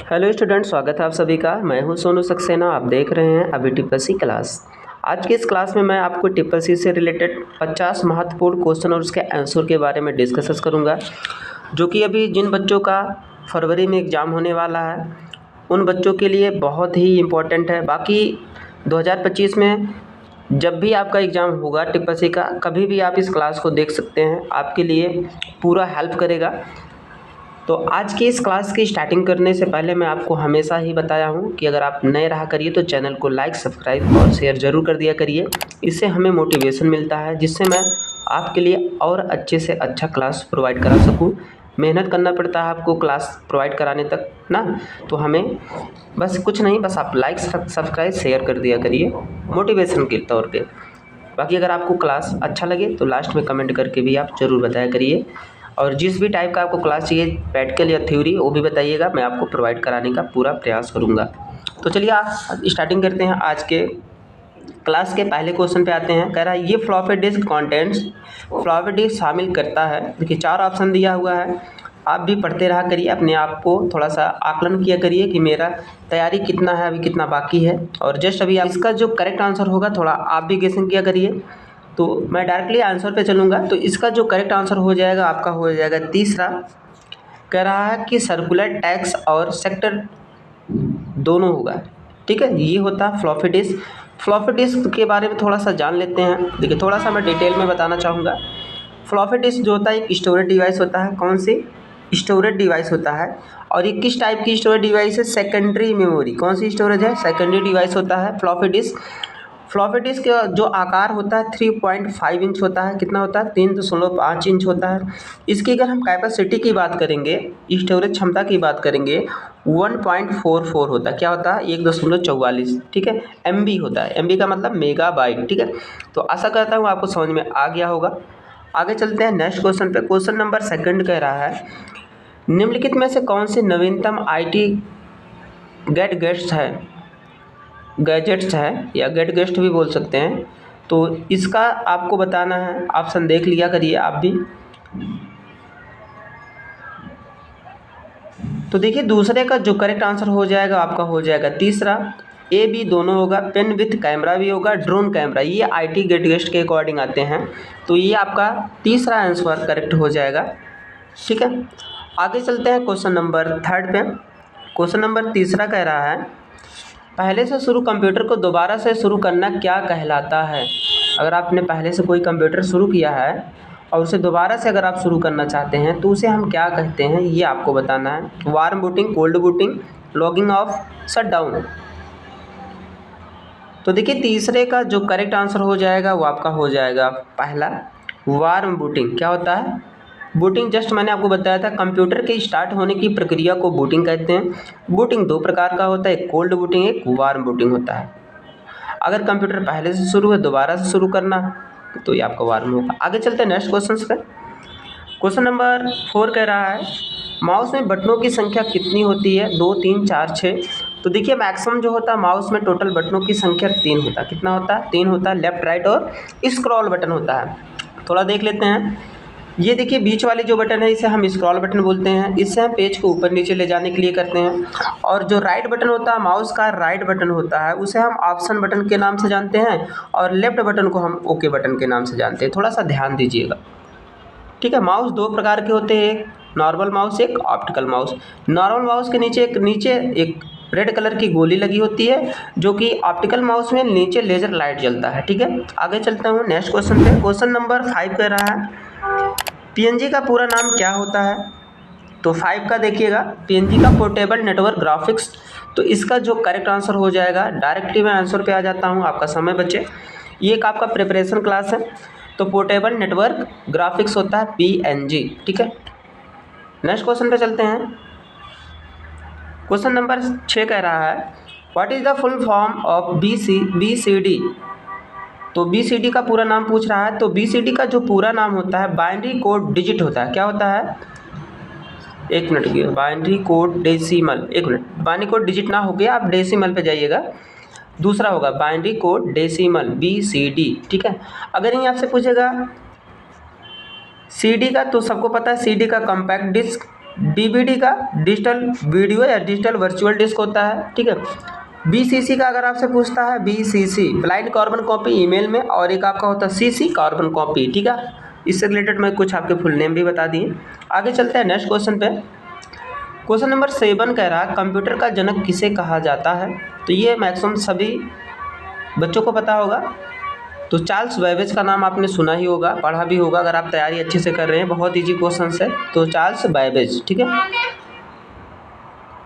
Hello student, स्वागत है आप सभी का। मैं हूं सोनू सक्सेना। आप देख रहे हैं अभी ट्रिपल सी क्लास। आज की इस क्लास में मैं आपको ट्रिपल सी से रिलेटेड 50 महत्वपूर्ण क्वेश्चन और उसके आंसर के बारे में डिस्कस करूंगा, जो कि अभी जिन बच्चों का फरवरी में एग्ज़ाम होने वाला है उन बच्चों के लिए बहुत ही इम्पोर्टेंट है। बाकी 2025 में जब भी आपका एग्ज़ाम होगा ट्रिपल सी का, कभी भी आप इस क्लास को देख सकते हैं, आपके लिए पूरा हेल्प करेगा। तो आज की इस क्लास की स्टार्टिंग करने से पहले मैं आपको हमेशा ही बताया हूँ कि अगर आप नए रहा करिए तो चैनल को लाइक, सब्सक्राइब और शेयर ज़रूर कर दिया करिए। इससे हमें मोटिवेशन मिलता है, जिससे मैं आपके लिए और अच्छे से अच्छा क्लास प्रोवाइड करा सकूँ। मेहनत करना पड़ता है आपको क्लास प्रोवाइड कराने तक ना, तो हमें बस कुछ नहीं, बस आप लाइक, सब्सक्राइब, शेयर कर दिया करिए मोटिवेशन के तौर पर। बाकी अगर आपको क्लास अच्छा लगे तो लास्ट में कमेंट करके भी आप ज़रूर बताया करिए, और जिस भी टाइप का आपको क्लास चाहिए, प्रैक्टिकल या थ्योरी, वो भी बताइएगा, मैं आपको प्रोवाइड कराने का पूरा प्रयास करूँगा। तो चलिए आप स्टार्टिंग करते हैं। आज के क्लास के पहले क्वेश्चन पे आते हैं। कह रहा है ये floppy disk contents, floppy disk शामिल करता है। देखिए 4 ऑप्शन दिया हुआ है, आप भी पढ़ते रहा करिए, अपने आप को थोड़ा सा आकलन किया करिए कि मेरा तैयारी कितना है, अभी कितना बाकी है। और जस्ट अभी इसका जो करेक्ट आंसर होगा थोड़ा आप भी गेसिंग किया करिए। तो मैं डायरेक्टली आंसर पे चलूँगा। तो इसका जो करेक्ट आंसर हो जाएगा आपका हो जाएगा तीसरा। कह रहा है कि सर्कुलर टैक्स और सेक्टर दोनों होगा। ठीक है, ये होता है फ्लॉपी डिस्क। फ्लॉपी डिस्क के बारे में थोड़ा सा जान लेते हैं। देखिए थोड़ा सा मैं डिटेल में बताना चाहूँगा। फ्लॉपी डिस्क जो होता है एक स्टोरेज डिवाइस होता है। कौन सी? स्टोरेज डिवाइस होता है। और ये किस टाइप की स्टोरेज डिवाइस है? Secondary memory. कौन सी स्टोरेज है? सेकेंडरी डिवाइस होता है फ्लॉपी डिस्क। फ्लॉपी डिस्क का जो आकार होता है 3.5 इंच होता है। कितना होता है? 3.5 इंच होता है। इसकी अगर हम कैपेसिटी की बात करेंगे, स्टोरेज क्षमता की बात करेंगे, 1.44 होता है। क्या होता है? 1.44। ठीक है, MB होता है। MB का मतलब मेगाबाइट। ठीक है, तो आशा करता हूँ आपको समझ में आ गया होगा। आगे चलते हैं नेक्स्ट क्वेश्चन पे। क्वेश्चन नंबर 2 कह रहा है निम्नलिखित में से कौन सी नवीनतम IT गैजेट्स है या गेस्ट भी बोल सकते हैं। तो इसका आपको बताना है। ऑप्शन देख लिया करिए आप भी। तो देखिए दूसरे का जो करेक्ट आंसर हो जाएगा आपका हो जाएगा तीसरा। A B दोनों होगा। पेन विथ कैमरा भी होगा, ड्रोन कैमरा, ये IT गेस्ट के अकॉर्डिंग आते हैं। तो ये आपका तीसरा आंसर करेक्ट हो जाएगा। ठीक है, आगे चलते हैं क्वेश्चन नंबर 3 पे। क्वेश्चन नंबर तीसरा कह रहा है पहले से शुरू कंप्यूटर को दोबारा से शुरू करना क्या कहलाता है। अगर आपने पहले से कोई कंप्यूटर शुरू किया है और उसे दोबारा से अगर आप शुरू करना चाहते हैं तो उसे हम क्या कहते हैं, ये आपको बताना है। Warm booting, cold booting, logging off, shut down. तो देखिए तीसरे का जो करेक्ट आंसर हो जाएगा वो आपका हो जाएगा पहला, वार्म बूटिंग। क्या होता है? बूटिंग जस्ट मैंने आपको बताया था, कंप्यूटर के स्टार्ट होने की प्रक्रिया को बूटिंग कहते हैं। बूटिंग 2 प्रकार का होता है, एक कोल्ड बूटिंग, एक वार्म बूटिंग होता है। अगर कंप्यूटर पहले से शुरू है, दोबारा से शुरू करना, तो ये आपका वार्म होगा। आगे चलते हैं नेक्स्ट क्वेश्चन पे। क्वेश्चन नंबर 4 कह रहा है माउस में बटनों की संख्या कितनी होती है? 2, 3, 4, 6। तो देखिए मैक्सिमम जो होता है माउस में टोटल बटनों की संख्या 3 होता है। कितना होता है? 3 होता है। लेफ्ट, राइट और स्क्रॉल बटन होता है। थोड़ा देख लेते हैं। ये देखिए बीच वाली जो बटन है इसे हम स्क्रॉल बटन बोलते हैं। इससे हम पेज को ऊपर नीचे ले जाने के लिए करते हैं। और जो राइट बटन होता है, माउस का राइट बटन होता है, उसे हम ऑप्शन बटन के नाम से जानते हैं। और लेफ्ट बटन को हम ओके बटन के नाम से जानते हैं। थोड़ा सा ध्यान दीजिएगा। ठीक है, माउस 2 प्रकार के होते हैं, एक नॉर्मल माउस, एक ऑप्टिकल माउस। नॉर्मल माउस के नीचे एक रेड कलर की गोली लगी होती है, जो कि ऑप्टिकल माउस में नीचे लेजर लाइट जलता है। ठीक है, आगे चलता हूँ नेक्स्ट क्वेश्चन पे। क्वेश्चन नंबर 5 कह रहा है PNG का पूरा नाम क्या होता है? तो 5 का देखिएगा, PNG का पोर्टेबल नेटवर्क ग्राफिक्स। तो इसका जो करेक्ट आंसर हो जाएगा, डायरेक्टली मैं आंसर पे आ जाता हूँ, आपका समय बचे। ये एक आपका प्रिपरेशन क्लास है। तो पोर्टेबल नेटवर्क ग्राफिक्स होता है PNG। ठीक है, नेक्स्ट क्वेश्चन पे चलते हैं। क्वेश्चन नंबर 6 कह रहा है what is the full form of BCD। तो BCD का पूरा नाम पूछ रहा है। तो BCD का जो पूरा नाम होता है बाइनरी कोड डिजिट होता है। क्या होता है? एक मिनट की, बाइनरी कोड डेसिमल। एक मिनट, बाइनरी कोड डिजिट ना हो गया, आप डेसिमल पे जाइएगा। दूसरा होगा बाइनरी कोड डेसिमल, BCD। ठीक है, अगर ये आपसे पूछेगा CD का, तो सबको पता है CD का कॉम्पैक्ट डिस्क, डीवीडी का डिजिटल वीडियो या डिजिटल वर्चुअल डिस्क होता है, ठीक है। बीसीसी का अगर आपसे पूछता है, BCC blind carbon copy email में, और एक आपका होता है सीसी कार्बन कॉपी, ठीक है। इससे रिलेटेड मैं कुछ आपके फुल नेम भी बता दिए। आगे चलते हैं नेक्स्ट क्वेश्चन पे। क्वेश्चन नंबर 7 कह रहा है कंप्यूटर का जनक किसे कहा जाता है। तो ये मैक्सिमम सभी बच्चों को पता होगा। तो चार्ल्स बैबेज का नाम आपने सुना ही होगा, पढ़ा भी होगा अगर आप तैयारी अच्छे से कर रहे हैं, बहुत इजी क्वेश्चन है। तो चार्ल्स बैबेज, ठीक है।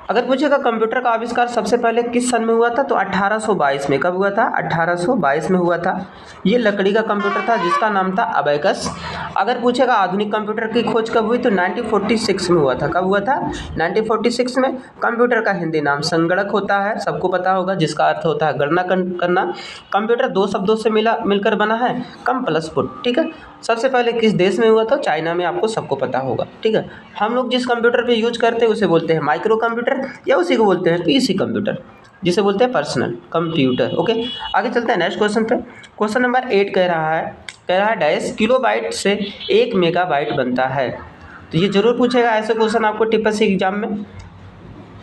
अगर पूछेगा कंप्यूटर का आविष्कार सबसे पहले किस सन में हुआ था, तो 1822 में। कब हुआ था? 1822 में हुआ था। ये लकड़ी का कंप्यूटर था जिसका नाम था अबैकस। अगर पूछेगा आधुनिक कंप्यूटर की खोज कब हुई, तो 1946 में हुआ था। कब हुआ था? 1946 में। कंप्यूटर का हिंदी नाम संगणक होता है, सबको पता होगा, जिसका अर्थ होता है गणना करना। कंप्यूटर दो शब्दों से मिलकर बना है, कम प्लस पुट, ठीक है। सबसे पहले किस देश में हुआ था? चाइना में, आपको सबको पता होगा, ठीक है। हम लोग जिस कंप्यूटर पे यूज करते हैं उसे बोलते हैं माइक्रो कंप्यूटर, या उसी को बोलते हैं पीसी कंप्यूटर, जिसे बोलते हैं पर्सनल कंप्यूटर, ओके। आगे चलते हैं नेक्स्ट क्वेश्चन पे। क्वेश्चन नंबर 8 कह रहा है डैश किलोबाइट से 1 मेगाबाइट बनता है। तो ये जरूर पूछेगा ऐसे क्वेश्चन आपको टीपीएससी एग्जाम में,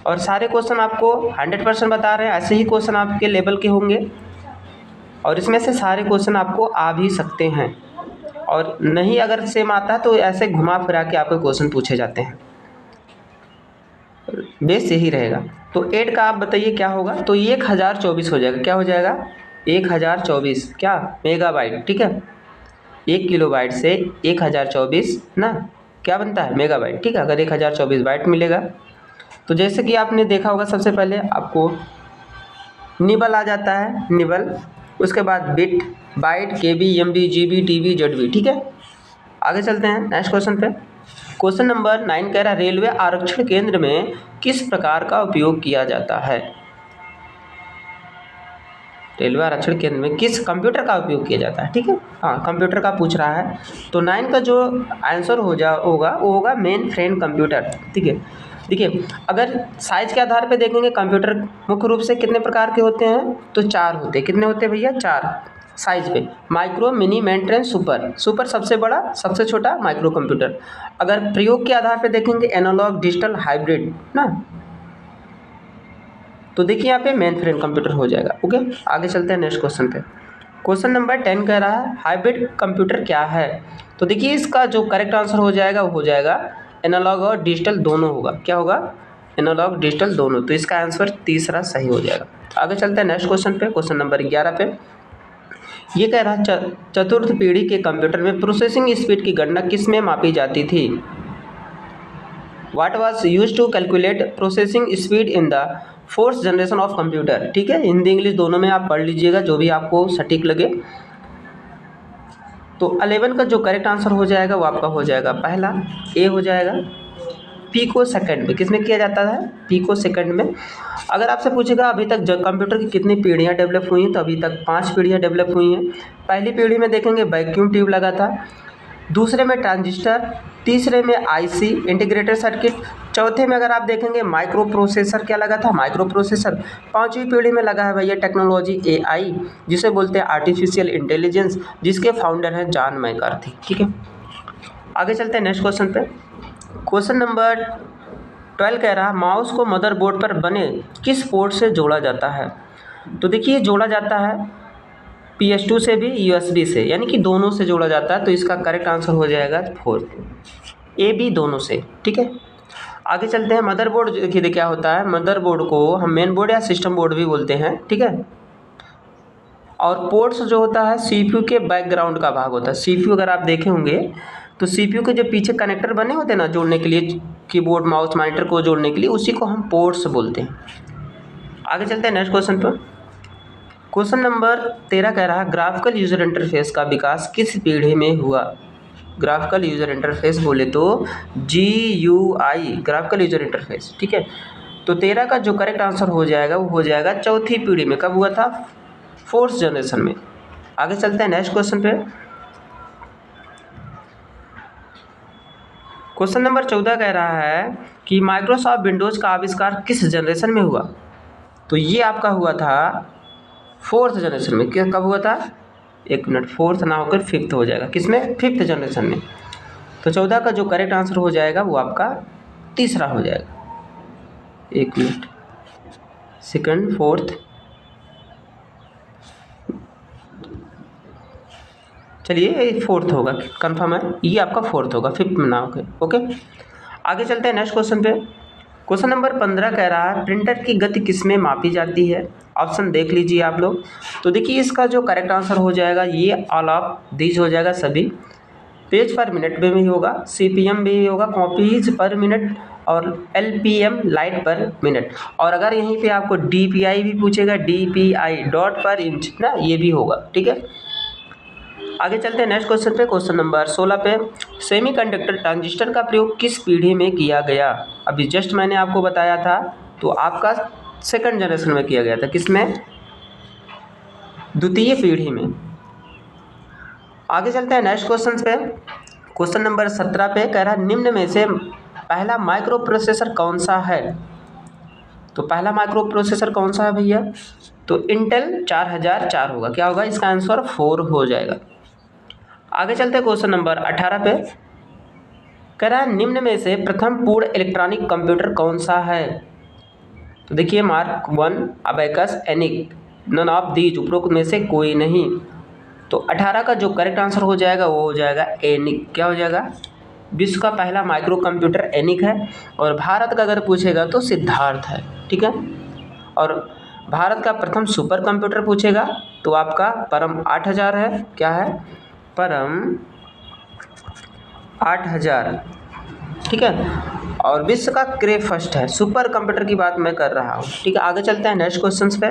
और सारे क्वेश्चन आपको 100% बता रहे हैं, ऐसे ही क्वेश्चन आपके लेवल के होंगे, और इसमें से सारे क्वेश्चन आपको आ भी सकते हैं, और नहीं अगर सेम आता है तो ऐसे घुमा फिरा के आपके क्वेश्चन पूछे जाते हैं। बेस यही रहेगा। तो 8 का आप बताइए क्या होगा, तो 1024 हो जाएगा। क्या हो जाएगा? 1024 क्या? मेगाबाइट, ठीक है। 1 किलोबाइट से 1024 ना क्या बनता है? मेगाबाइट, ठीक है। अगर 1024 बाइट मिलेगा, तो जैसे कि आपने देखा होगा, सबसे पहले आपको निबल आ जाता है, निबल, उसके बाद बिट, बाइट, केबी, एमबी, जीबी, टीबी, जेडबी, ठीक है। आगे चलते हैं नेक्स्ट क्वेश्चन पे। क्वेश्चन नंबर 9 कह रहा है रेलवे आरक्षण केंद्र में किस प्रकार का उपयोग किया जाता है। रेलवे आरक्षण केंद्र में किस कंप्यूटर का उपयोग किया जाता है, ठीक है। हाँ, कंप्यूटर का पूछ रहा है। तो 9 का जो आंसर होगा वो होगा मेन फ्रेम कंप्यूटर, ठीक है। देखिए, अगर साइज के आधार पे देखेंगे कंप्यूटर मुख्य रूप से कितने प्रकार के होते हैं, तो 4 होते हैं। कितने होते हैं भैया? 4 साइज पे। Micro, mini, maintain, super. Super सबसे बड़ा, सबसे छोटा माइक्रो कंप्यूटर। अगर प्रयोग के आधार पे देखेंगे एनालॉग, डिजिटल, हाइब्रिड ना, तो देखिए यहाँ पे मेन फ्रेम कंप्यूटर हो जाएगा, ओके। आगे चलते हैं नेक्स्ट क्वेश्चन पे। क्वेश्चन नंबर 10 कह रहा है हाइब्रिड कंप्यूटर क्या है। तो देखिए इसका जो करेक्ट आंसर हो जाएगा वो हो जाएगा एनालॉग और डिजिटल दोनों होगा। क्या होगा? एनालॉग, डिजिटल दोनों। तो इसका आंसर तीसरा सही हो जाएगा। आगे चलते हैं नेक्स्ट क्वेश्चन पे। क्वेश्चन नंबर 11 पे ये कह रहा है चतुर्थ पीढ़ी के कंप्यूटर में प्रोसेसिंग स्पीड की गणना किस में मापी जाती थी। What was used to calculate processing speed in the fourth generation of computer, ठीक है। हिंदी इंग्लिश दोनों में आप पढ़ लीजिएगा, जो भी आपको सटीक लगे। तो 11 का जो करेक्ट आंसर हो जाएगा वो आपका हो जाएगा पहला ए हो जाएगा, पिको सेकंड में। किसमें किया जाता है? पिको सेकंड में। अगर आपसे पूछेगा अभी तक कंप्यूटर की कितनी पीढ़ियाँ डेवलप हुई हैं, तो अभी तक 5 पीढ़ियाँ डेवलप हुई हैं। पहली पीढ़ी में देखेंगे वैक्यूम ट्यूब लगा था, दूसरे में ट्रांजिस्टर, तीसरे में आईसी इंटीग्रेटेड सर्किट, चौथे में अगर आप देखेंगे माइक्रो प्रोसेसर क्या लगा था? Microprocessor. 5वीं पीढ़ी में लगा है भैया टेक्नोलॉजी एआई, जिसे बोलते हैं आर्टिफिशियल इंटेलिजेंस, जिसके फाउंडर हैं जॉन मैकार्थी, ठीक है। आगे चलते हैं नेक्स्ट क्वेश्चन पे। क्वेश्चन नंबर 12 कह रहा है माउस को मदरबोर्ड पर बने किस पोर्ट से जोड़ा जाता है। तो देखिए जोड़ा जाता है PS2 से भी, USB से, यानी कि दोनों से जोड़ा जाता है। तो इसका करेक्ट आंसर हो जाएगा 4, A B दोनों से, ठीक है। आगे चलते हैं मदरबोर्ड। देखिए क्या होता है, मदरबोर्ड को हम मेन बोर्ड या सिस्टम बोर्ड भी बोलते हैं, ठीक है। और पोर्ट्स जो होता है CPU के बैकग्राउंड का भाग होता है। CPU अगर आप देखे होंगे तो CPU के जो पीछे कनेक्टर बने होते हैं ना जोड़ने के लिए, कीबोर्ड, माउस, मॉनिटर को जोड़ने के लिए, उसी को हम पोर्ट्स बोलते हैं। आगे चलते हैं नेक्स्ट क्वेश्चन पर। क्वेश्चन नंबर 13 कह रहा है ग्राफिकल यूजर इंटरफेस का विकास किस पीढ़ी में हुआ। ग्राफिकल यूजर इंटरफेस बोले तो GUI, ग्राफिकल यूजर इंटरफेस, ठीक है। तो 13 का जो करेक्ट आंसर हो जाएगा वो हो जाएगा चौथी पीढ़ी में। कब हुआ था? 4th जनरेशन में। आगे चलते हैं नेक्स्ट क्वेश्चन पे। क्वेश्चन नंबर 14 कह रहा है कि माइक्रोसॉफ्ट विंडोज़ का आविष्कार किस जनरेशन में हुआ। तो ये आपका हुआ था 4th जनरेशन में। क्या कब हुआ था? 1 मिनट, 4th ना होकर 5th हो जाएगा। किसमें? 5th जनरेशन में। तो 14 का जो करेक्ट आंसर हो जाएगा वो आपका तीसरा हो जाएगा, 1 मिनट, सेकंड, फोर्थ, चलिए फोर्थ होगा, कंफर्म है, ये आपका फोर्थ होगा, फिफ्थ में ना होगा। ओके, आगे चलते हैं नेक्स्ट क्वेश्चन पे। क्वेश्चन नंबर 15 कह रहा है प्रिंटर की गति किसमें मापी जाती है। ऑप्शन देख लीजिए आप लोग। तो देखिए इसका जो करेक्ट आंसर हो जाएगा ये ऑल ऑफ दीज हो जाएगा, सभी। पेज पर मिनट में भी होगा, CPM भी होगा, कॉपीज पर मिनट, और LPM लाइट पर मिनट। और अगर यहीं पे आपको DPI भी पूछेगा, DPI डॉट पर इंच ना, ये भी होगा, ठीक है। आगे चलते हैं नेक्स्ट क्वेश्चन पे। क्वेश्चन नंबर 16 पे, सेमीकंडक्टर ट्रांजिस्टर का प्रयोग किस पीढ़ी में किया गया। अभी जस्ट मैंने आपको बताया था, तो आपका सेकंड जनरेशन में किया गया था, किसमें, द्वितीय पीढ़ी में। आगे चलते हैं नेक्स्ट क्वेश्चन पे। क्वेश्चन नंबर 17 पे कह रहा है निम्न में से पहला माइक्रो प्रोसेसर कौन सा है। तो पहला माइक्रो प्रोसेसर कौन सा है भैया, तो इंटेल 4004 होगा। क्या होगा इसका आंसर, 4 हो जाएगा। आगे चलते हैं क्वेश्चन नंबर 18 पे। कह रहा है निम्न में से प्रथम पूर्ण इलेक्ट्रॉनिक कंप्यूटर कौन सा है। तो देखिए mark 1, abacus, ENIAC, none of these, उपरोक्त में से कोई नहीं। तो 18 का जो करेक्ट आंसर हो जाएगा वो हो जाएगा एनिक। क्या हो जाएगा, विश्व का पहला माइक्रो कंप्यूटर एनिक है। और भारत का अगर पूछेगा तो सिद्धार्थ है, ठीक है। और भारत का प्रथम सुपर कंप्यूटर पूछेगा तो आपका परम 8000 है। क्या है, परम 8000, ठीक है। और विश्व का क्रे फर्स्ट है, सुपर कंप्यूटर की बात मैं कर रहा हूँ, ठीक है। आगे चलते हैं नेक्स्ट क्वेश्चन पे।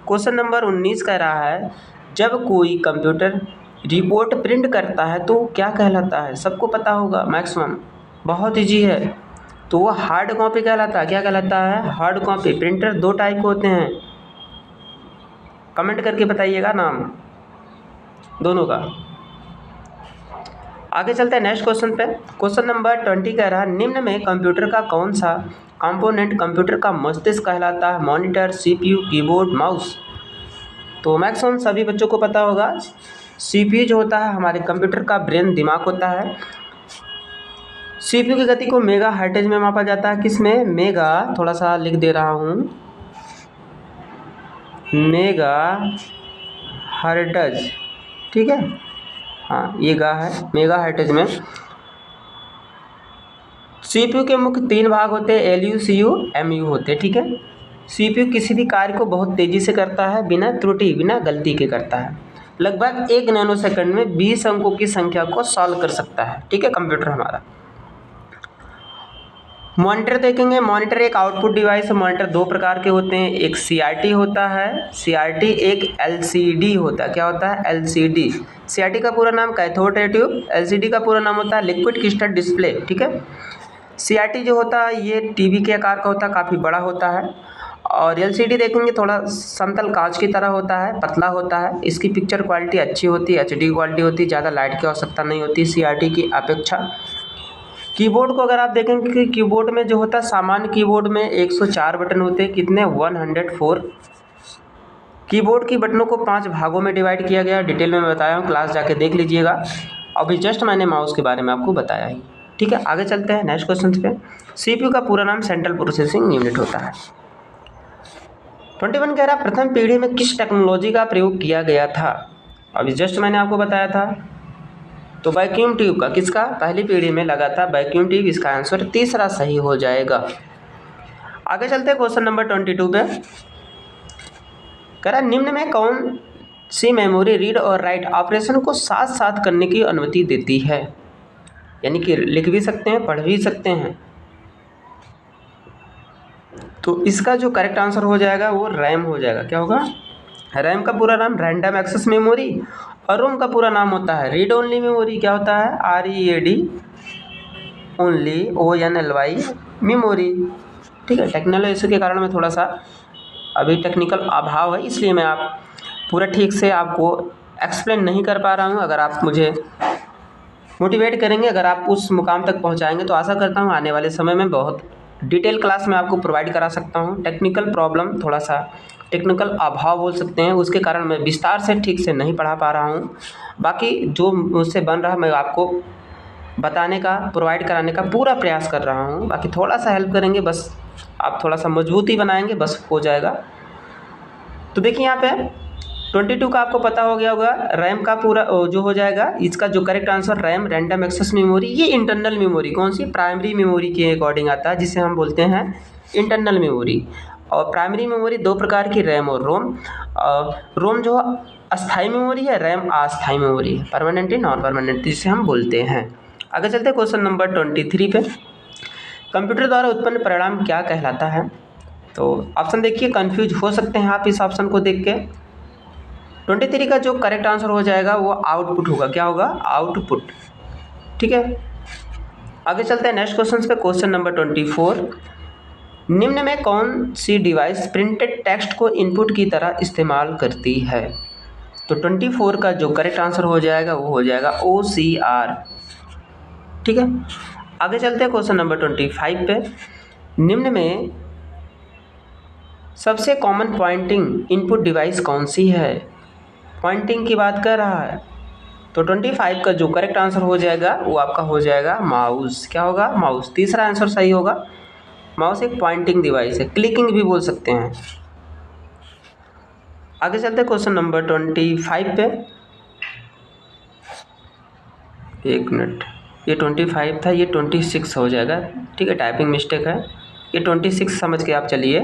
क्वेश्चन नंबर 19 कह रहा है जब कोई कंप्यूटर रिपोर्ट प्रिंट करता है तो क्या कहलाता है। सबको पता होगा मैक्सिमम, बहुत ईजी है। तो वो हार्ड कॉपी कहलाता है। क्या कहलाता है, हार्ड कॉपी। प्रिंटर 2 टाइप के होते हैं, कमेंट करके बताइएगा नाम दोनों का। आगे चलते हैं नेक्स्ट क्वेश्चन पे। क्वेश्चन नंबर 20 कह रहा है निम्न में कंप्यूटर का कौन सा कंपोनेंट कंप्यूटर का मस्तिष्क कहलाता है। Monitor, CPU, keyboard, mouse. तो मैक्सिमम सभी बच्चों को पता होगा, CPU जो होता है हमारे कंप्यूटर का ब्रेन, दिमाग होता है। CPU की गति को मेगा हर्ट्ज में मापा जाता है। किसमें, मेगा, थोड़ा सा लिख दे रहा हूँ, मेगा हर्ट्ज, ठीक है। हाँ ये गा है, मेगा हर्ट्ज में। CPU के मुख्य 3 भाग होते हैं, LU, CU, MU होते हैं, ठीक है। CPU किसी भी कार्य को बहुत तेज़ी से करता है, बिना त्रुटि, बिना गलती के करता है। लगभग 1 नैनो सेकंड में 20 अंकों की संख्या को सॉल्व कर सकता है, ठीक है, कंप्यूटर हमारा। मॉनिटर देखेंगे, मॉनिटर एक आउटपुट डिवाइस है। मॉनिटर 2 प्रकार के होते हैं, एक CRT होता है, CRT, एक LCD होता है। क्या होता है, LCD। CRT का पूरा नाम कैथोड रे ट्यूब, LCD का पूरा नाम होता है लिक्विड क्रिस्टल डिस्प्ले, ठीक है। CRT जो होता है ये टीवी के आकार का होता है, काफ़ी बड़ा होता है। और LCD देखेंगे थोड़ा समतल कांच की तरह होता है, पतला होता है। इसकी पिक्चर क्वालिटी अच्छी होती है, HD क्वालिटी होती है, ज़्यादा लाइट की आवश्यकता नहीं होती CRT की अपेक्षा। कीबोर्ड को अगर आप देखेंगे कि कीबोर्ड में जो होता है, सामान्य कीबोर्ड में 104 बटन होते हैं। कितने, 104। कीबोर्ड की बटनों को 5 भागों में डिवाइड किया गया, डिटेल में मैं बताया हूँ, क्लास जाके देख लीजिएगा। अभी जस्ट मैंने माउस के बारे में आपको बताया ही, ठीक है। आगे चलते हैं नेक्स्ट क्वेश्चन पे। CPU का पूरा नाम सेंट्रल प्रोसेसिंग यूनिट होता है। 21 कह रहा प्रथम पीढ़ी में किस टेक्नोलॉजी का प्रयोग किया गया था। अभी जस्ट मैंने आपको बताया था, तो वैक्यूम ट्यूब का, किसका, पहली पीढ़ी में लगा था वैक्यूम ट्यूब। इसका आंसर तीसरा सही हो जाएगा। आगे चलते हैं क्वेश्चन नंबर 22 पे। कह रहा निम्न में कौन सी मेमोरी रीड और राइट ऑपरेशन को साथ साथ करने की अनुमति देती है। यानी कि लिख भी सकते हैं, पढ़ भी सकते हैं। तो इसका जो करेक्ट आंसर हो जाएगा वो रैम हो जाएगा। क्या होगा, रैम का पूरा नाम रैंडम एक्सेस मेमोरी, और रोम का पूरा नाम होता है रीड ओनली मेमोरी। क्या होता है, READ ओनली, ONLY मेमोरी, ठीक है। टेक्नोलॉजी के कारण में थोड़ा सा अभी टेक्निकल अभाव है, इसलिए मैं आप पूरा ठीक से आपको एक्सप्लेन नहीं कर पा रहा हूँ। अगर आप मुझे मोटिवेट करेंगे, अगर आप उस मुकाम तक पहुँचाएंगे तो आशा करता हूँ आने वाले समय में बहुत डिटेल क्लास में आपको प्रोवाइड करा सकता हूँ। टेक्निकल प्रॉब्लम, थोड़ा सा टेक्निकल अभाव बोल सकते हैं, उसके कारण मैं विस्तार से ठीक से नहीं पढ़ा पा रहा हूँ। बाकी जो मुझसे बन रहा है मैं आपको बताने का, प्रोवाइड कराने का पूरा प्रयास कर रहा हूँ। बाकी थोड़ा सा हेल्प करेंगे, बस आप थोड़ा सा मजबूती बनाएंगे, बस हो जाएगा। तो देखिए यहाँ पे 22 का आपको पता हो गया होगा, रैम का पूरा जो हो जाएगा, इसका जो correct answer RAM random access memory, ये इंटरनल मेमोरी कौन सी, प्राइमरी मेमोरी के अकॉर्डिंग आता है, जिसे हम बोलते हैं इंटरनल मेमोरी। और प्राइमरी मेमोरी दो प्रकार की, रैम और रोम। रोम जो अस्थाई मेमोरी है, रैम अस्थाई मेमोरी है, परमानेंट नॉन परमानेंट, जिसे हम बोलते हैं। आगे चलते हैं क्वेश्चन नंबर 23 पे। कंप्यूटर द्वारा उत्पन्न परिणाम क्या कहलाता है? तो ऑप्शन देखिए, कंफ्यूज हो सकते हैं आप इस ऑप्शन को देख के। 23 का जो करेक्ट आंसर हो जाएगा वो आउटपुट होगा। क्या होगा? आउटपुट। ठीक है, आगे चलते हैं नेक्स्ट क्वेश्चन पे। क्वेश्चन नंबर 24, निम्न में कौन सी डिवाइस प्रिंटेड टेक्स्ट को इनपुट की तरह इस्तेमाल करती है? तो 24 का जो करेक्ट आंसर हो जाएगा वो हो जाएगा OCR। ठीक है, आगे चलते हैं क्वेश्चन नंबर 25 पे। निम्न में सबसे कॉमन पॉइंटिंग इनपुट डिवाइस कौन सी है? पॉइंटिंग की बात कर रहा है, तो 25 का जो करेक्ट आंसर हो जाएगा वो आपका हो जाएगा माउस। क्या होगा? माउस। तीसरा आंसर सही होगा। माउस एक पॉइंटिंग डिवाइस है, क्लिकिंग भी बोल सकते हैं। आगे चलते हैं क्वेश्चन नंबर 25 पे। एक मिनट, ये 25 था, ये 26 हो जाएगा। ठीक है, टाइपिंग मिस्टेक है, ये 26 समझ के आप चलिए।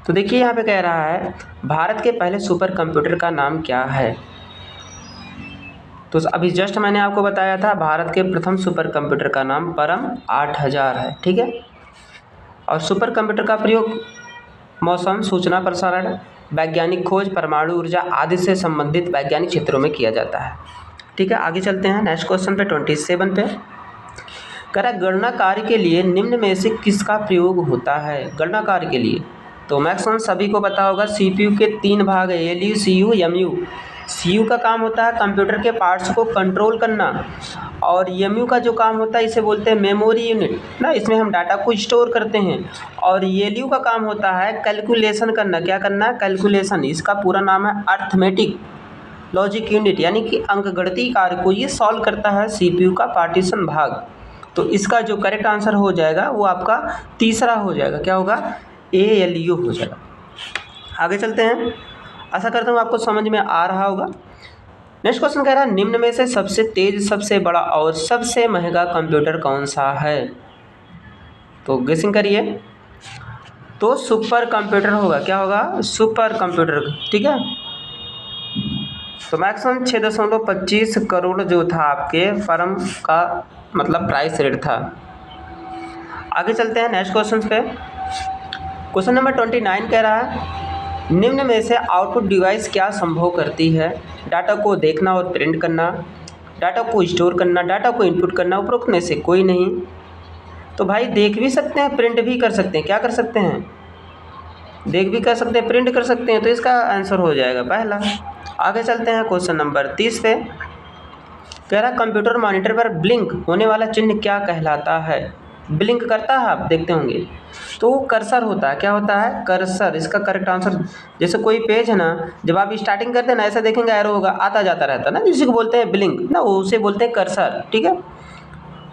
तो देखिए यहाँ पे कह रहा है, भारत के पहले सुपर कंप्यूटर का नाम क्या है? तो अभी जस्ट मैंने आपको बताया था, भारत के प्रथम सुपर कंप्यूटर का नाम परम 8000 है। ठीक है, और सुपर कंप्यूटर का प्रयोग मौसम, सूचना प्रसारण, वैज्ञानिक खोज, परमाणु ऊर्जा आदि से संबंधित वैज्ञानिक क्षेत्रों में किया जाता है। ठीक है, आगे चलते हैं नेक्स्ट क्वेश्चन पे, 27 पे। करा गणना कार्य के लिए निम्न में से किसका प्रयोग होता है? गणना कार्य के लिए तो मैक्सिमम सभी को पता होगा, CPU के 3 भाग है, ALU, CU, MU। CU का काम होता है कंप्यूटर के पार्ट्स को कंट्रोल करना, और MU का जो काम होता है इसे बोलते हैं मेमोरी यूनिट ना, इसमें हम डाटा को स्टोर करते हैं। और ALU का काम होता है कैलकुलेशन करना। क्या करना है? कैलकुलेशन। इसका पूरा नाम है अर्थमेटिक लॉजिक यूनिट, यानी कि अंकगणितीय कार्य को ये सॉल्व करता है CPU का पार्टीशन भाग। तो इसका जो करेक्ट आंसर हो जाएगा वो आपका तीसरा हो जाएगा। क्या होगा? ALU हो जाएगा। आगे चलते हैं, आशा करता हूँ आपको समझ में आ रहा होगा। नेक्स्ट क्वेश्चन कह रहा है, निम्न में से सबसे तेज, सबसे बड़ा और सबसे महंगा कंप्यूटर कौन सा है? तो गेसिंग करिए। तो सुपर कंप्यूटर होगा। क्या होगा? Super computer. ठीक है, तो मैक्सिमम 6.25 करोड़ जो था आपके फर्म का मतलब प्राइस रेट था। आगे चलते हैं नेक्स्ट क्वेश्चन पे। क्वेश्चन नंबर 29 कह रहा है, निम्न में से आउटपुट डिवाइस क्या संभव करती है? डाटा को देखना और प्रिंट करना, डाटा को स्टोर करना, डाटा को इनपुट करना, उपरोक्त में से कोई नहीं। तो भाई देख भी सकते हैं, प्रिंट भी कर सकते हैं। क्या कर सकते हैं? देख भी कर सकते हैं, प्रिंट कर सकते हैं, तो इसका आंसर हो जाएगा पहला। आगे चलते हैं क्वेश्चन नंबर 30 पे। कह रहा कंप्यूटर मॉनिटर पर ब्लिंक होने वाला चिन्ह क्या कहलाता है? ब्लिंक करता है, आप देखते होंगे, तो वो कर्सर होता है। क्या होता है? कर्सर। इसका करेक्ट आंसर, जैसे कोई पेज है ना, जब आप स्टार्टिंग करते हैं ना, ऐसा देखेंगे एरो होगा, आता जाता रहता है ना, जिसे को बोलते हैं ब्लिंक ना, वो उसे बोलते हैं कर्सर। ठीक है,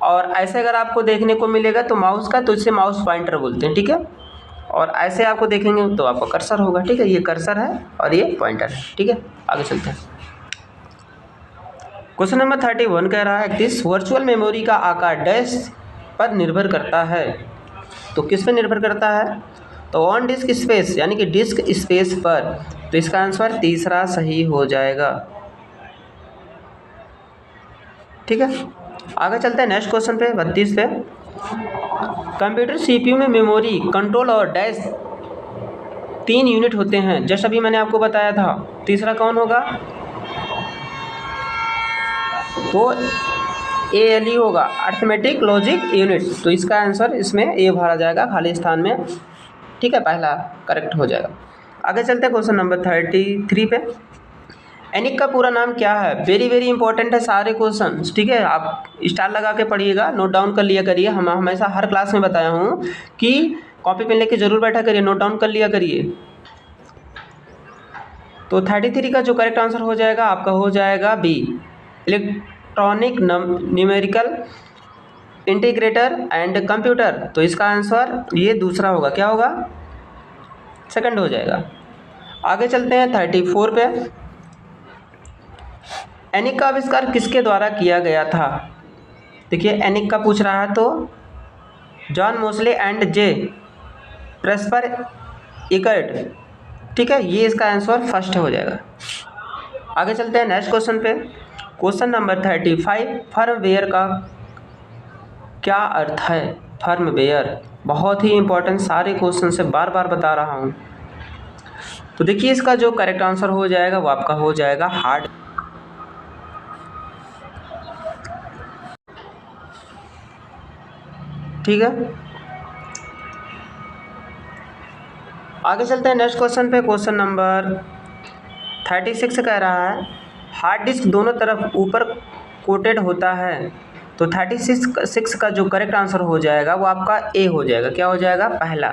और ऐसे अगर आपको देखने को मिलेगा तो माउस का, तो इसे माउस पॉइंटर बोलते हैं। ठीक है, और ऐसे आपको देखेंगे तो आपका कर्सर होगा। ठीक है, ये कर्सर है और ये पॉइंटर है। ठीक है, आगे चलते हैं। क्वेश्चन नंबर 31 कह रहा है, दिस वर्चुअल मेमोरी का आकार डैश पर निर्भर करता है। तो किस पर निर्भर करता है? तो ऑन डिस्क स्पेस, यानी कि डिस्क स्पेस पर। तो इसका आंसर तीसरा सही हो जाएगा। ठीक है, आगे चलते हैं नेक्स्ट क्वेश्चन पे, 32 पे। कंप्यूटर CPU में मेमोरी, कंट्रोल और डैश 3 यूनिट होते हैं, जैसा अभी मैंने आपको बताया था। तीसरा कौन होगा? तो ALU होगा, अर्थमेटिक लॉजिक यूनिट। तो इसका आंसर इसमें A भरा जाएगा खाली स्थान में। ठीक है, पहला करेक्ट हो जाएगा। आगे चलते हैं क्वेश्चन नंबर 33 पे। एनिक का पूरा नाम क्या है? वेरी वेरी इंपॉर्टेंट है सारे क्वेश्चन। ठीक है, आप स्टार लगा के पढ़िएगा, नोट डाउन कर लिया करिए। हम हमेशा हर क्लास में बताया हूँ कि कॉपी पेन लेके जरूर बैठा करिए, नोट डाउन कर लिया करिए। तो 33 का जो करेक्ट आंसर हो जाएगा आपका हो जाएगा B, electronic numerical integrator and computer. तो इसका आंसर ये दूसरा होगा, क्या होगा, सेकंड हो जाएगा। आगे चलते हैं 34 पे। एनिक का आविष्कार किसके द्वारा किया गया था? देखिए एनिक का पूछ रहा है तो John Mosle and J प्रेस्पर Eckert, ठीक है, ये इसका आंसर फर्स्ट हो जाएगा। आगे चलते हैं नेक्स्ट क्वेश्चन पे। क्वेश्चन नंबर 35, फर्मवेयर का क्या अर्थ है? फर्मवेयर बहुत ही इंपॉर्टेंट, सारे क्वेश्चन से बार बार बता रहा हूँ। तो देखिए इसका जो करेक्ट आंसर हो जाएगा वो आपका हो जाएगा हार्ड। ठीक है, आगे चलते हैं नेक्स्ट क्वेश्चन पे। क्वेश्चन नंबर 36 कह रहा है हार्ड डिस्क दोनों तरफ ऊपर कोटेड होता है। तो 36 का जो करेक्ट आंसर हो जाएगा वो आपका ए हो जाएगा, क्या हो जाएगा, पहला,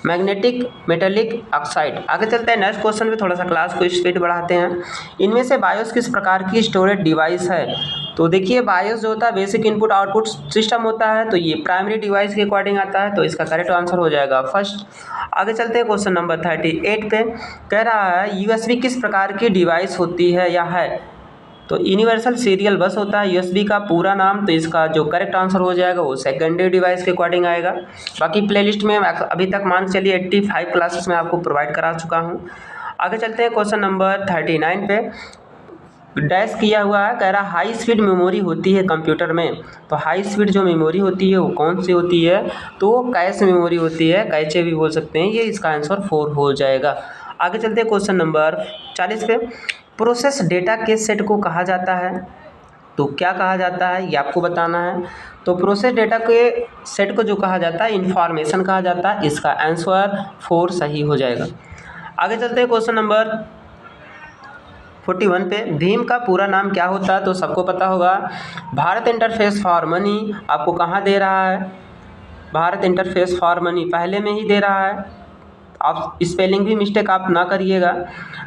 मैग्नेटिक मेटेलिक ऑक्साइड। आगे चलते हैं नेक्स्ट क्वेश्चन पे, थोड़ा सा क्लास को स्पीड बढ़ाते हैं। इनमें से बायोस किस प्रकार की स्टोरेज डिवाइस है? तो देखिए बायोस जो होता है बेसिक इनपुट आउटपुट सिस्टम होता है, तो ये प्राइमरी डिवाइस के अकॉर्डिंग आता है, तो इसका करेक्ट आंसर हो जाएगा फर्स्ट। आगे चलते हैं क्वेश्चन नंबर 38 पे। कह रहा है यूएसबी किस प्रकार की डिवाइस होती है या है? तो यूनिवर्सल सीरियल बस होता है यूएसबी का पूरा नाम, तो इसका जो करेक्ट आंसर हो जाएगा वो सेकेंडरी डिवाइस के अकॉर्डिंग आएगा। बाकी प्लेलिस्ट में अभी तक मान के चलिए 85 क्लासेस में आपको प्रोवाइड करा चुका हूँ। आगे चलते हैं क्वेश्चन नंबर 39 पे। डैश किया हुआ है, कह रहा हाई स्पीड मेमोरी होती है कंप्यूटर में। तो हाई स्पीड जो मेमोरी होती है वो कौन सी होती है? तो वो कैश मेमोरी होती है, कैचे भी बोल सकते हैं, ये इसका आंसर 4 हो जाएगा। आगे चलते हैं क्वेश्चन नंबर 40 पे। प्रोसेस डेटा के सेट को कहा जाता है, तो क्या कहा जाता है ये आपको बताना है। तो प्रोसेस डेटा के सेट को जो कहा जाता है इंफॉर्मेशन कहा जाता है, इसका आंसर 4 सही हो जाएगा। आगे चलते हैं क्वेश्चन नंबर 41 पे। भीम का पूरा नाम क्या होता है? तो सबको पता होगा, भारत इंटरफेस फॉर मनी। आपको कहाँ दे रहा है? भारत इंटरफेस फॉर मनी पहले में ही दे रहा है, आप स्पेलिंग भी मिस्टेक आप ना करिएगा।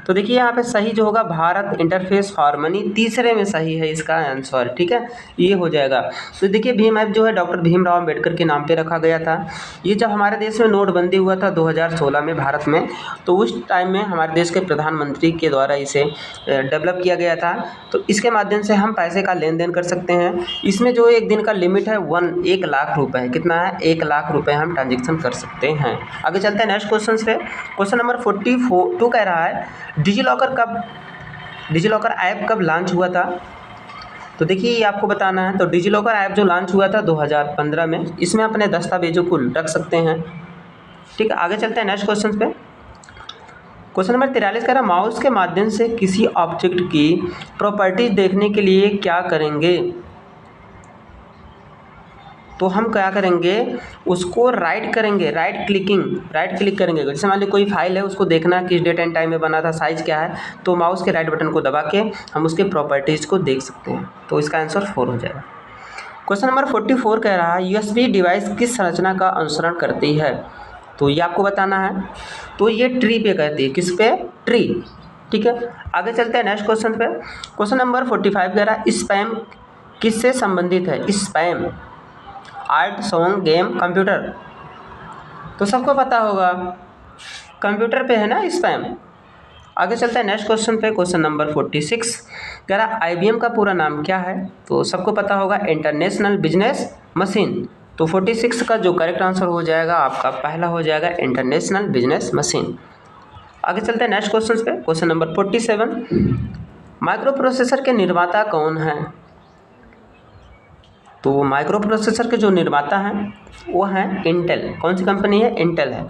तो देखिए यहाँ पे सही जो होगा भारत इंटरफेस फॉर मनी, तीसरे में सही है इसका आंसर, ठीक है, ये हो जाएगा। तो देखिए भीम ऐप जो है डॉक्टर भीमराव अम्बेडकर के नाम पे रखा गया था। ये जब हमारे देश में नोटबंदी हुआ था 2016 में भारत में, तो उस टाइम में हमारे देश के प्रधानमंत्री के द्वारा इसे डेवलप किया गया था। तो इसके माध्यम से हम पैसे का लेन देन कर सकते हैं। इसमें जो एक दिन का लिमिट है 1 लाख रुपये, कितना है, 1 लाख रुपये हम ट्रांजेक्शन कर सकते हैं। आगे चलते हैं नेक्स्ट क्वेश्चन से। क्वेश्चन नंबर 42 कह रहा है डिजिलॉकर ऐप कब लॉन्च हुआ था? तो देखिए ये आपको बताना है। तो डिजिलॉकर ऐप जो लॉन्च हुआ था 2015 में, इसमें अपने दस्तावेजों को रख सकते हैं, ठीक है। आगे चलते हैं नेक्स्ट क्वेश्चन पे। क्वेश्चन नंबर 43 कह रहा है माउस के माध्यम से किसी ऑब्जेक्ट की प्रॉपर्टीज देखने के लिए क्या करेंगे? तो हम क्या करेंगे, उसको राइट क्लिक करेंगे। जैसे मान लीजिए कोई फाइल है, उसको देखना है किस डेट एंड टाइम में बना था, साइज़ क्या है, तो माउस के राइट बटन को दबा के हम उसके प्रॉपर्टीज़ को देख सकते हैं। तो इसका आंसर 4 हो जाएगा। क्वेश्चन नंबर 44 कह रहा है यूएसबी डिवाइस किस संरचना का अनुसरण करती है? तो ये आपको बताना है। तो ये ट्री पे कहती है, किस पे, ट्री, ठीक है। आगे चलते हैं नेक्स्ट क्वेश्चन पे। क्वेश्चन नंबर 45 कह रहा है स्पैम किससे संबंधित है? Spam art, song, game, computer. तो सबको पता होगा कंप्यूटर पे है ना स्पैम। आगे चलते हैं नेक्स्ट क्वेश्चन पे। क्वेश्चन नंबर 46 कह रहा आईबीएम का पूरा नाम क्या है? तो सबको पता होगा इंटरनेशनल बिजनेस मशीन। तो 46 का जो करेक्ट आंसर हो जाएगा आपका पहला हो जाएगा इंटरनेशनल बिजनेस मशीन। आगे चलते हैं नेक्स्ट क्वेश्चन पे। क्वेश्चन नंबर 47 माइक्रो प्रोसेसर के निर्माता कौन है? तो माइक्रो प्रोसेसर के जो निर्माता हैं वो हैं इंटेल। कौन सी कंपनी है? इंटेल है।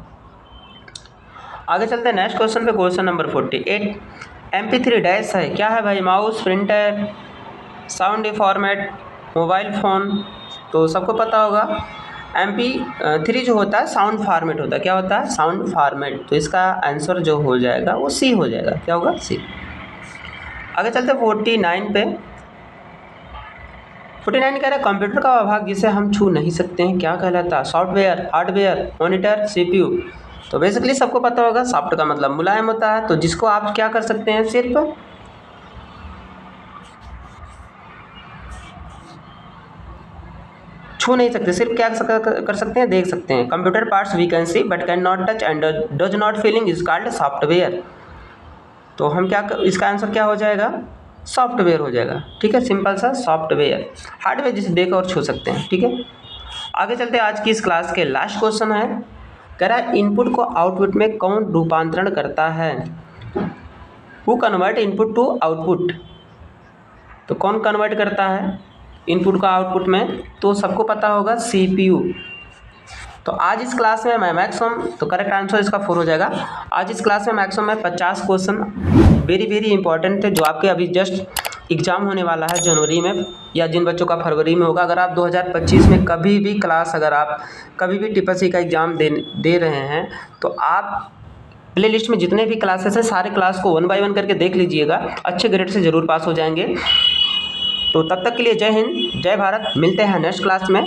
आगे चलते हैं नेक्स्ट क्वेश्चन पे। क्वेश्चन नंबर 48 MP3 डैश है, क्या है भाई? Mouse, printer, sound format, mobile phone. तो सबको पता होगा MP3 जो होता है साउंड फॉर्मेट होता है, क्या होता है? Sound format. तो इसका आंसर जो हो जाएगा वो सी हो जाएगा, क्या होगा? सी। आगे चलते हैं 49 पे। 49 कह रहा है कंप्यूटर का भाग जिसे हम छू नहीं सकते हैं क्या कहलाता है? Software, hardware, monitor, CPU। तो बेसिकली सबको पता होगा सॉफ्ट का मतलब मुलायम होता है, तो जिसको आप क्या कर सकते हैं, सिर्फ छू नहीं सकते, सिर्फ क्या कर सकते हैं, देख सकते हैं। Computer parts we can see but can not touch and does not feeling is called software. तो हम क्या, इसका आंसर क्या हो जाएगा, सॉफ्टवेयर हो जाएगा। ठीक है, सिंपल सा सॉफ्टवेयर। हार्डवेयर जिसे देख और छू सकते हैं। ठीक है, आगे चलते हैं। आज की इस क्लास के लास्ट क्वेश्चन है, कह रहा है इनपुट को आउटपुट में कौन रूपांतरण करता है। Who convert input to output. तो कौन कन्वर्ट करता है इनपुट को आउटपुट में, तो सबको पता होगा CPU। तो आज इस क्लास में मैं मैक्सिमम, तो करेक्ट आंसर इसका 4 हो जाएगा। आज इस क्लास में मैक्सिमम मैं 50 क्वेश्चन वेरी इंपॉर्टेंट थे जो आपके अभी जस्ट एग्जाम होने वाला है जनवरी में, या जिन बच्चों का फरवरी में होगा। अगर आप 2025 में कभी भी क्लास, अगर आप कभी भी TCC का एग्ज़ाम दे रहे हैं तो आप प्ले लिस्ट में जितने भी क्लासेस हैं सारे क्लास को 1 बाय 1 करके देख लीजिएगा, अच्छे ग्रेड से ज़रूर पास हो जाएंगे। तो तब तक के लिए जय हिंद, जय भारत। मिलते हैं नेक्स्ट क्लास में।